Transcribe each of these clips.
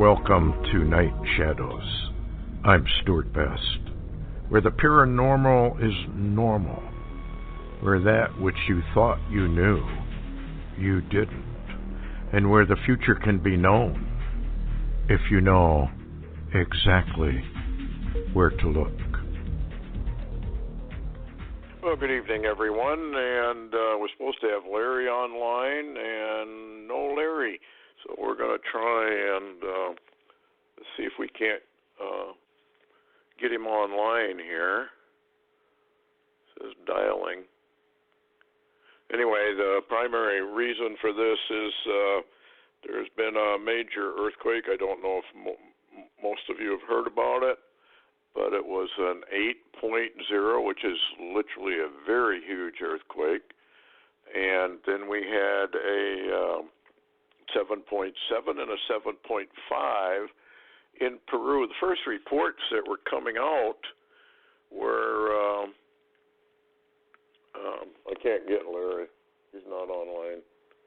Welcome to Night Shadows. I'm Stewart Best, where the paranormal is normal, where that which you thought you knew, you didn't, and where the future can be known if you know exactly where to look. Well, good evening, everyone, and we're supposed to have Larry online, and no Larry. So we're going to try and see if we can't get him online here. It says dialing. Anyway, the primary reason for this is there's been a major earthquake. I don't know if most of you have heard about it, but it was an 8.0, which is literally a very huge earthquake. And then we had a 7.7 and a 7.5 in Peru. The first reports that were coming out were, I can't get Larry. He's not online,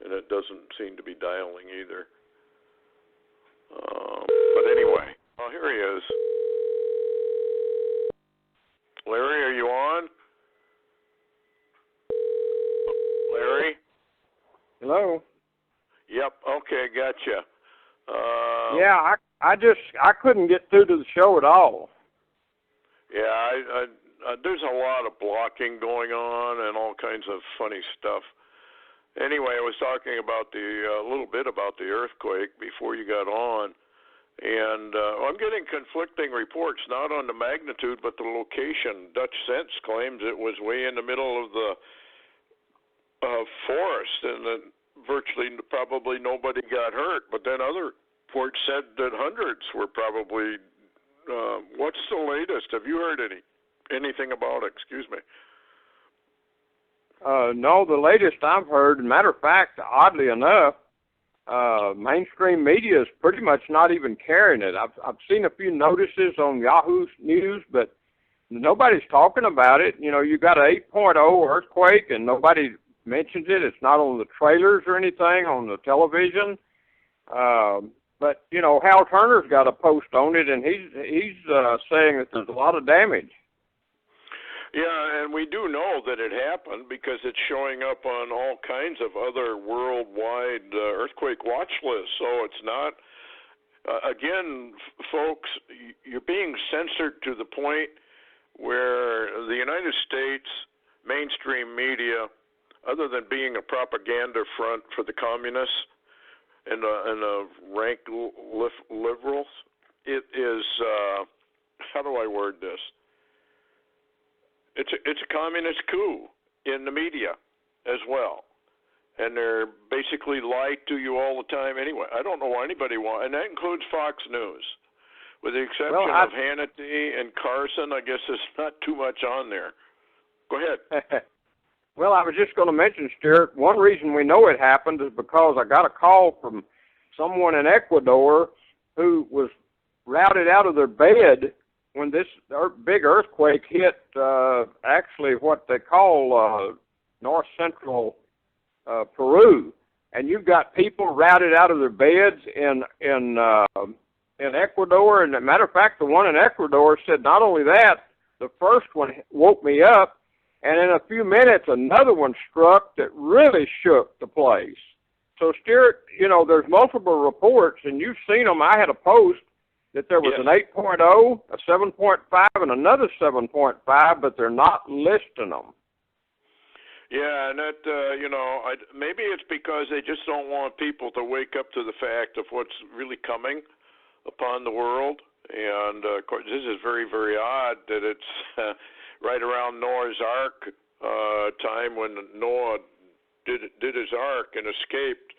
and it doesn't seem to be dialing either. But anyway, oh, here he is. Larry, are you on? Larry? Hello? Yep, okay, gotcha. Yeah, I couldn't get through to the show at all. Yeah, I there's a lot of blocking going on and all kinds of funny stuff. Anyway, I was talking about a little bit about the earthquake before you got on, and I'm getting conflicting reports, not on the magnitude but the location. Dutch Sense claims it was way in the middle of the forest, and that virtually probably nobody got hurt, but then other reports said that hundreds were probably. What's the latest? Have you heard anything about it? Excuse me. No, the latest I've heard, matter of fact, oddly enough, mainstream media is pretty much not even carrying it. I've seen a few notices on Yahoo News, but nobody's talking about it. You know, you got an 8.0 earthquake, and nobody mentions it. It's not on the trailers or anything on the television. But you know, Hal Turner's got a post on it, and he's saying that there's a lot of damage. Yeah, and we do know that it happened because it's showing up on all kinds of other worldwide earthquake watch lists. So it's not. Again, folks, you're being censored to the point where the United States mainstream media, other than being a propaganda front for the communists and the rank liberals, it is, how do I word this? It's a communist coup in the media as well. And they're basically lied to you all the time anyway. I don't know why anybody wants, and that includes Fox News. With the exception of Hannity and Carson, I guess there's not too much on there. Go ahead. Well, I was just going to mention, Stewart, one reason we know it happened is because I got a call from someone in Ecuador who was routed out of their bed when this big earthquake hit actually what they call north-central Peru. And you've got people routed out of their beds in Ecuador. And as a matter of fact, the one in Ecuador said not only that, the first one woke me up, and in a few minutes, another one struck that really shook the place. So, Stewart, you know, there's multiple reports, and you've seen them. I had a post that there was an 8.0, a 7.5, and another 7.5, but they're not listing them. Yeah, and that, you know, maybe it's because they just don't want people to wake up to the fact of what's really coming upon the world. And, of course, this is very, very odd that it's right around Noah's Ark time when Noah did his ark and escaped,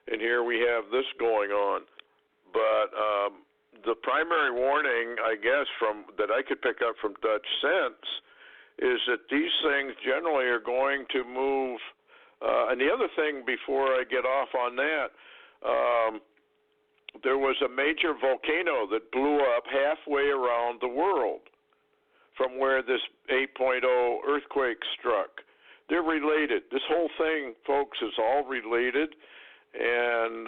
and here we have this going on. But the primary warning, I guess, that I could pick up from Dutch Sense is that these things generally are going to move. And the other thing, before I get off on that, there was a major volcano that blew up halfway around the world from where this 8.0 earthquake struck. They're related. This whole thing, folks, is all related. And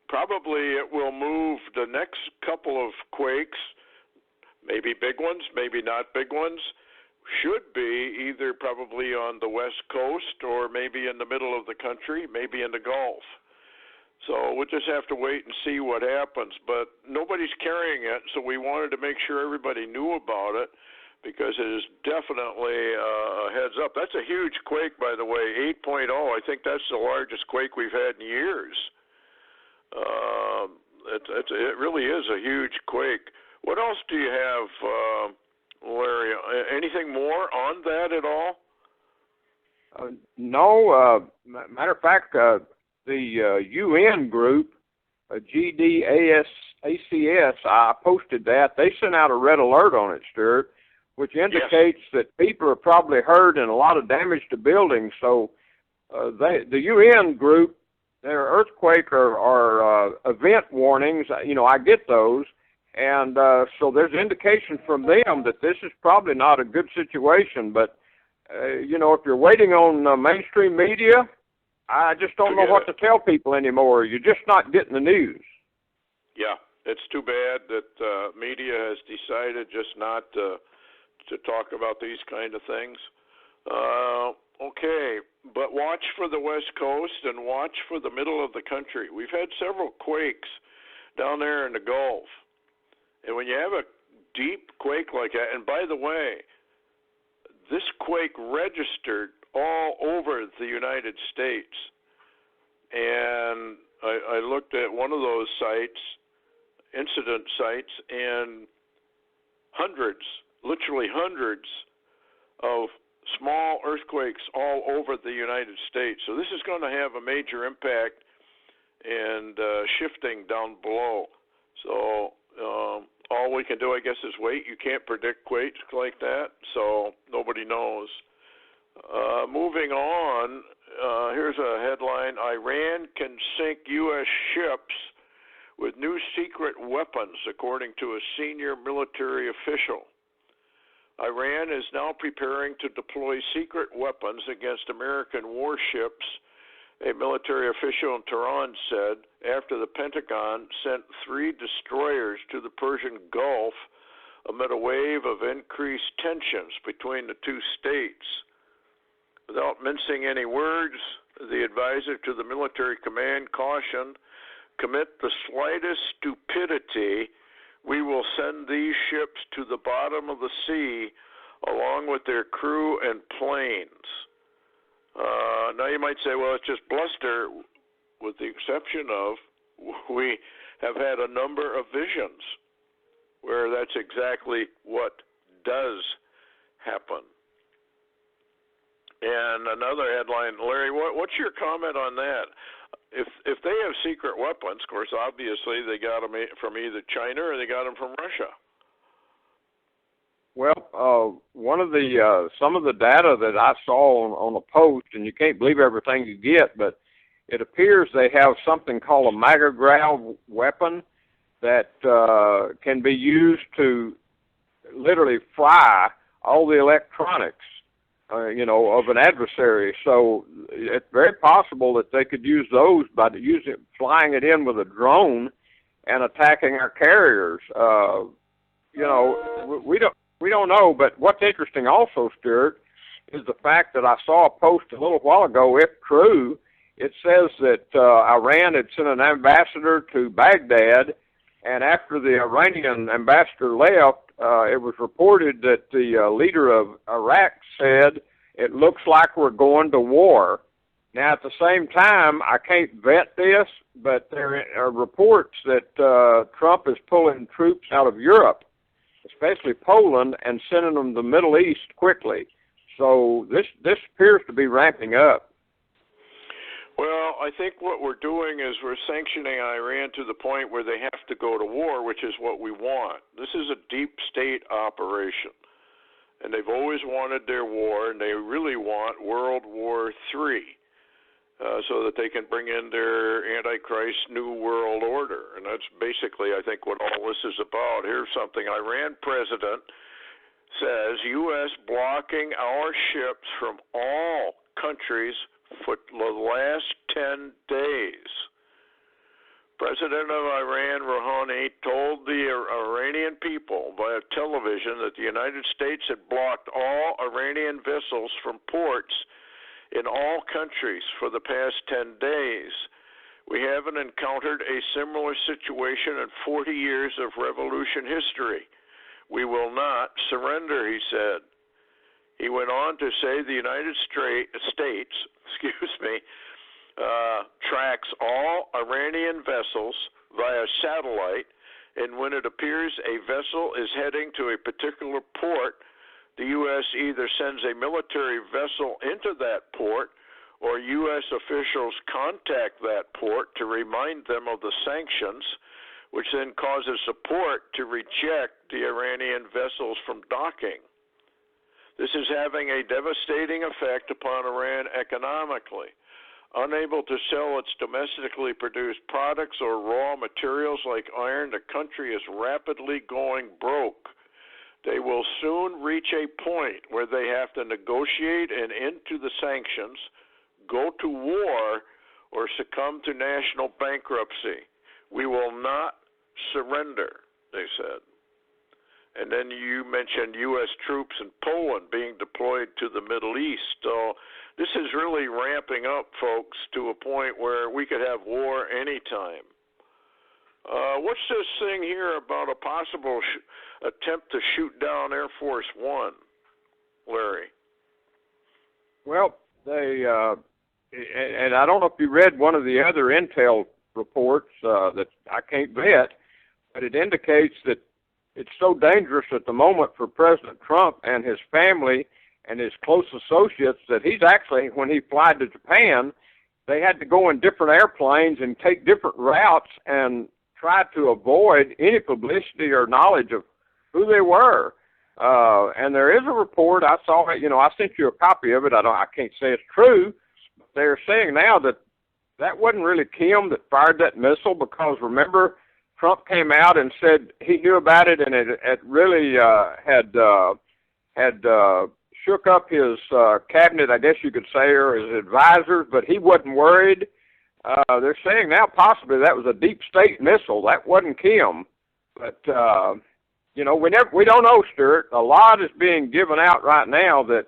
probably it will move the next couple of quakes, maybe big ones, maybe not big ones, should be either probably on the West Coast or maybe in the middle of the country, maybe in the Gulf. So we'll just have to wait and see what happens. But nobody's carrying it, so we wanted to make sure everybody knew about it because it is definitely a heads up. That's a huge quake, by the way, 8.0. I think that's the largest quake we've had in years. It really is a huge quake. What else do you have, Larry? Anything more on that at all? No. Matter of fact, the UN group, GDACS, I posted that. They sent out a red alert on it, Stewart, which indicates that people are probably hurt and a lot of damage to buildings. So the UN group, their earthquake or event warnings, I get those. And so there's indication from them that this is probably not a good situation. But, if you're waiting on mainstream media, I just don't know what to tell people anymore. You're just not getting the news. Yeah, it's too bad that media has decided just not to talk about these kind of things. Okay, but watch for the West Coast and watch for the middle of the country. We've had several quakes down there in the Gulf. And when you have a deep quake like that, and by the way, this quake registered all over the United States. And I looked at one of those sites, incident sites, and literally hundreds of small earthquakes all over the United States. So this is going to have a major impact and shifting down below. So all we can do, I guess, is wait. You can't predict quakes like that, so nobody knows. Moving on, here's a headline: Iran can sink U.S. ships with new secret weapons, according to a senior military official. Iran is now preparing to deploy secret weapons against American warships, a military official in Tehran said, after the Pentagon sent 3 destroyers to the Persian Gulf amid a wave of increased tensions between the two states. Without mincing any words, the advisor to the military command cautioned, "Commit the slightest stupidity, we will send these ships to the bottom of the sea along with their crew and planes." Now you might say, well, it's just bluster, with the exception of we have had a number of visions where that's exactly what does happen. And another headline, Larry, what's your comment on that? If they have secret weapons, of course, obviously they got them from either China or they got them from Russia. Well, one of the some of the data that I saw on a post, and you can't believe everything you get, but it appears they have something called a magagraph weapon that can be used to literally fry all the electronics, of an adversary. So it's very possible that they could use those by flying it in with a drone and attacking our carriers. We don't know, but what's interesting also, Stewart, is the fact that I saw a post a little while ago, if true, it says that Iran had sent an ambassador to Baghdad, and after the Iranian ambassador left, it was reported that the leader of Iraq said, "It looks like we're going to war." Now, at the same time, I can't vet this, but there are reports that Trump is pulling troops out of Europe, especially Poland, and sending them to the Middle East quickly. So this appears to be ramping up. Well, I think what we're doing is we're sanctioning Iran to the point where they have to go to war, which is what we want. This is a deep state operation, and they've always wanted their war, and they really want World War III, so that they can bring in their Antichrist New World Order. And that's basically, I think, what all this is about. Here's something. Iran president says, U.S. blocking our ships from all countries for the last 10 days. President of Iran, Rouhani, told the Iranian people via television that the United States had blocked all Iranian vessels from ports in all countries for the past 10 days. We haven't encountered a similar situation in 40 years of revolution history. We will not surrender, he said. He went on to say the United States, tracks all Iranian vessels via satellite, and when it appears a vessel is heading to a particular port, the U.S. either sends a military vessel into that port or U.S. officials contact that port to remind them of the sanctions, which then causes the port to reject the Iranian vessels from docking. This is having a devastating effect upon Iran economically. Unable to sell its domestically produced products or raw materials like iron, the country is rapidly going broke. They will soon reach a point where they have to negotiate an end to the sanctions, go to war, or succumb to national bankruptcy. We will not surrender, they said. And then you mentioned U.S. troops in Poland being deployed to the Middle East. So this is really ramping up, folks, to a point where we could have war anytime. What's this thing here about a possible attempt to shoot down Air Force One, Larry? Well, they and I don't know if you read one of the other intel reports that I can't vet, but it indicates that it's so dangerous at the moment for President Trump and his family and his close associates that he's actually, when he flied to Japan, they had to go in different airplanes and take different routes and try to avoid any publicity or knowledge of who they were. And there is a report, I saw it, I sent you a copy of it. I can't say it's true, but they're saying now that wasn't really Kim that fired that missile, because remember, Trump came out and said he knew about it, and it really had shook up his cabinet, I guess you could say, or his advisors, but he wasn't worried. They're saying now possibly that was a deep state missile. That wasn't Kim. But, we don't know, Stewart. A lot is being given out right now that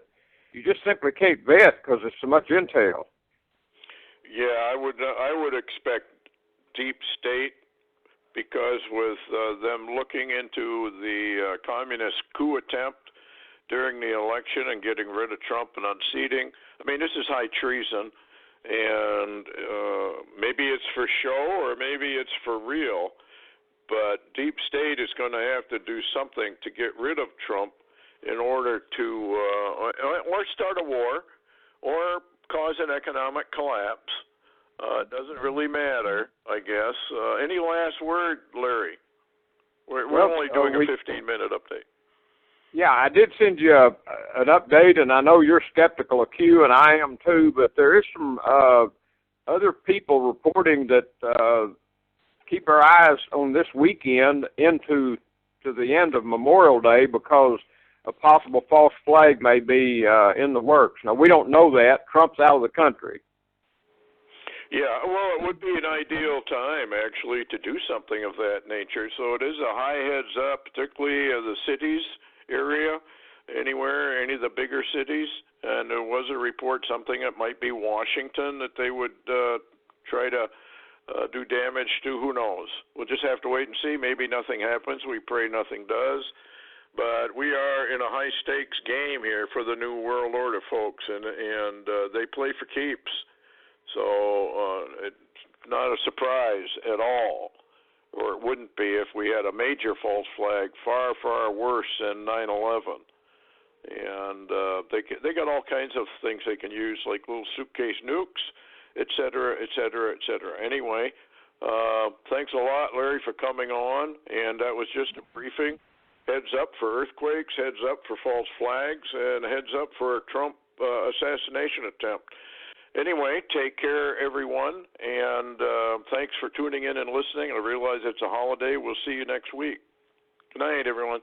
you just simply can't vet because there's so much intel. Yeah, I would expect deep state, because with them looking into the communist coup attempt during the election and getting rid of Trump and unseating, this is high treason, and maybe it's for show or maybe it's for real, but deep state is going to have to do something to get rid of Trump in order to or start a war or cause an economic collapse. It doesn't really matter, I guess. Any last word, Larry? We're only doing a 15-minute update. Yeah, I did send you an update, and I know you're skeptical of Q, and I am too, but there is some other people reporting that keep our eyes on this weekend into the end of Memorial Day, because a possible false flag may be in the works. Now, we don't know that. Trump's out of the country. Yeah, well, it would be an ideal time, actually, to do something of that nature. So it is a high heads up, particularly the cities area, anywhere, any of the bigger cities. And there was a report, something that might be Washington, that they would try to do damage to. Who knows? We'll just have to wait and see. Maybe nothing happens. We pray nothing does. But we are in a high-stakes game here for the New World Order, folks, and they play for keeps. So it's not a surprise at all, or it wouldn't be if we had a major false flag, far, far worse than 9/11. And they got all kinds of things they can use, like little suitcase nukes, et cetera, et cetera, et cetera. Anyway, thanks a lot, Larry, for coming on, and that was just a briefing. Heads up for earthquakes, heads up for false flags, and heads up for a Trump assassination attempt. Anyway, take care, everyone, and thanks for tuning in and listening. I realize it's a holiday. We'll see you next week. Good night, everyone.